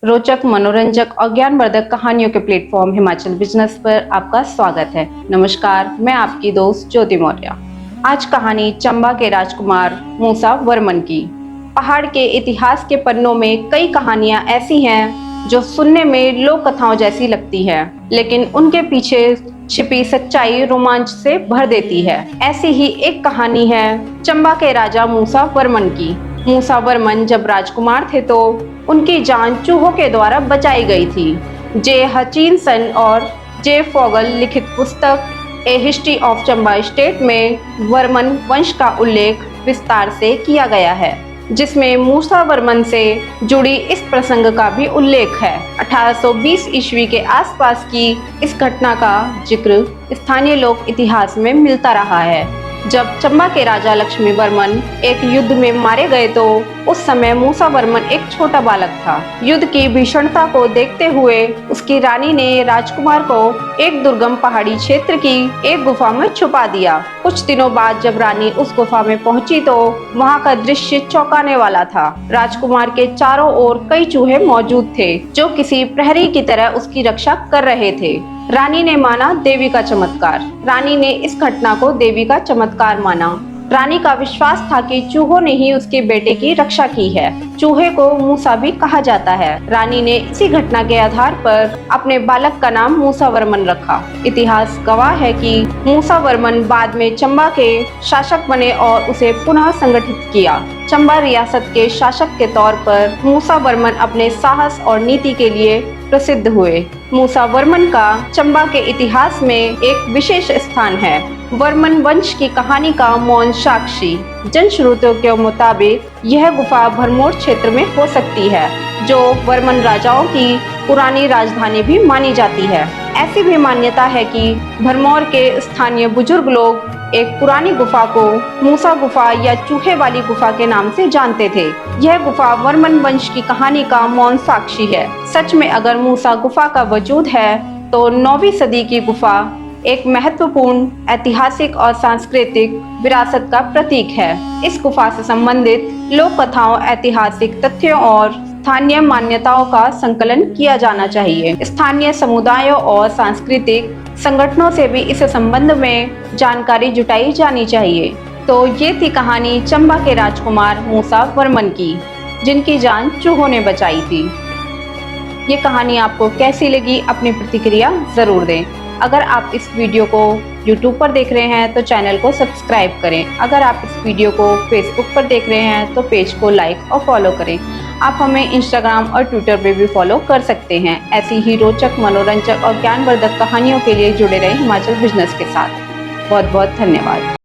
रोचक, मनोरंजक और ज्ञानवर्धक कहानियों के प्लेटफॉर्म हिमाचल बिजनेस पर आपका स्वागत है। नमस्कार, मैं आपकी दोस्त ज्योति मौर्य। आज कहानी चंबा के राजकुमार मूसा वर्मन की। पहाड़ के इतिहास के पन्नों में कई कहानियां ऐसी हैं जो सुनने में लोक कथाओं जैसी लगती है, लेकिन उनके पीछे छिपी सच्चाई रोमांच से भर देती है। ऐसी ही एक कहानी है चंबा के राजा मूसा वर्मन की। मूसा वर्मन जब राजकुमार थे तो उनकी जान चूहों के द्वारा बचाई गई थी। जे हचिनसन और जे फॉगल लिखित पुस्तक ए हिस्ट्री ऑफ चंबा स्टेट में वर्मन वंश का उल्लेख विस्तार से किया गया है, जिसमें मूसा वर्मन से जुड़ी इस प्रसंग का भी उल्लेख है। 1820 ईस्वी के आसपास की इस घटना का जिक्र स्थानीय लोक इतिहास में मिलता रहा है। जब चंबा के राजा लक्ष्मी वर्मन एक युद्ध में मारे गए तो उस समय मूसा वर्मन एक छोटा बालक था। युद्ध की भीषणता को देखते हुए उसकी रानी ने राजकुमार को एक दुर्गम पहाड़ी क्षेत्र की एक गुफा में छुपा दिया। कुछ दिनों बाद जब रानी उस गुफा में पहुंची तो वहां का दृश्य चौंकाने वाला था। राजकुमार के चारों ओर कई चूहे मौजूद थे जो किसी प्रहरी की तरह उसकी रक्षा कर रहे थे। रानी ने माना देवी का चमत्कार। रानी ने इस घटना को देवी का चमत्कार माना। रानी का विश्वास था कि चूहों ने ही उसके बेटे की रक्षा की है। चूहे को मूसा भी कहा जाता है। रानी ने इसी घटना के आधार पर अपने बालक का नाम मूसा वर्मन रखा। इतिहास गवाह है कि मूसा वर्मन बाद में चंबा के शासक बने और उसे पुनः संगठित किया। चंबा रियासत के शासक के तौर पर मूसा वर्मन अपने साहस और नीति के लिए प्रसिद्ध हुए। मूसा वर्मन का चंबा के इतिहास में एक विशेष स्थान है। वर्मन वंश की कहानी का मौन साक्षी। जनश्रुतियों के मुताबिक यह गुफा भरमौर क्षेत्र में हो सकती है, जो वर्मन राजाओं की पुरानी राजधानी भी मानी जाती है। ऐसी भी मान्यता है कि भरमौर के स्थानीय बुजुर्ग लोग एक पुरानी गुफा को मूसा गुफा या चूहे वाली गुफा के नाम से जानते थे। यह गुफा वर्मन वंश की कहानी का मौन साक्षी है। सच में अगर मूसा गुफा का वजूद है तो 9वीं सदी की गुफा एक महत्वपूर्ण ऐतिहासिक और सांस्कृतिक विरासत का प्रतीक है। इस गुफा से संबंधित लोक कथाओं, ऐतिहासिक तथ्यों और स्थानीय मान्यताओं का संकलन किया जाना चाहिए। स्थानीय समुदायों और सांस्कृतिक संगठनों से भी इस संबंध में जानकारी जुटाई जानी चाहिए। तो ये थी कहानी चंबा के राजकुमार मूसा वर्मन की, जिनकी जान चूहों ने बचाई थी। ये कहानी आपको कैसी लगी, अपनी प्रतिक्रिया जरूर दें। अगर आप इस वीडियो को YouTube पर देख रहे हैं तो चैनल को सब्सक्राइब करें। अगर आप इस वीडियो को Facebook पर देख रहे हैं तो पेज को लाइक और फॉलो करें। आप हमें Instagram और Twitter पे भी फॉलो कर सकते हैं। ऐसी ही रोचक, मनोरंजक और ज्ञानवर्धक कहानियों के लिए जुड़े रहें हिमाचल बिजनेस के साथ। बहुत बहुत धन्यवाद।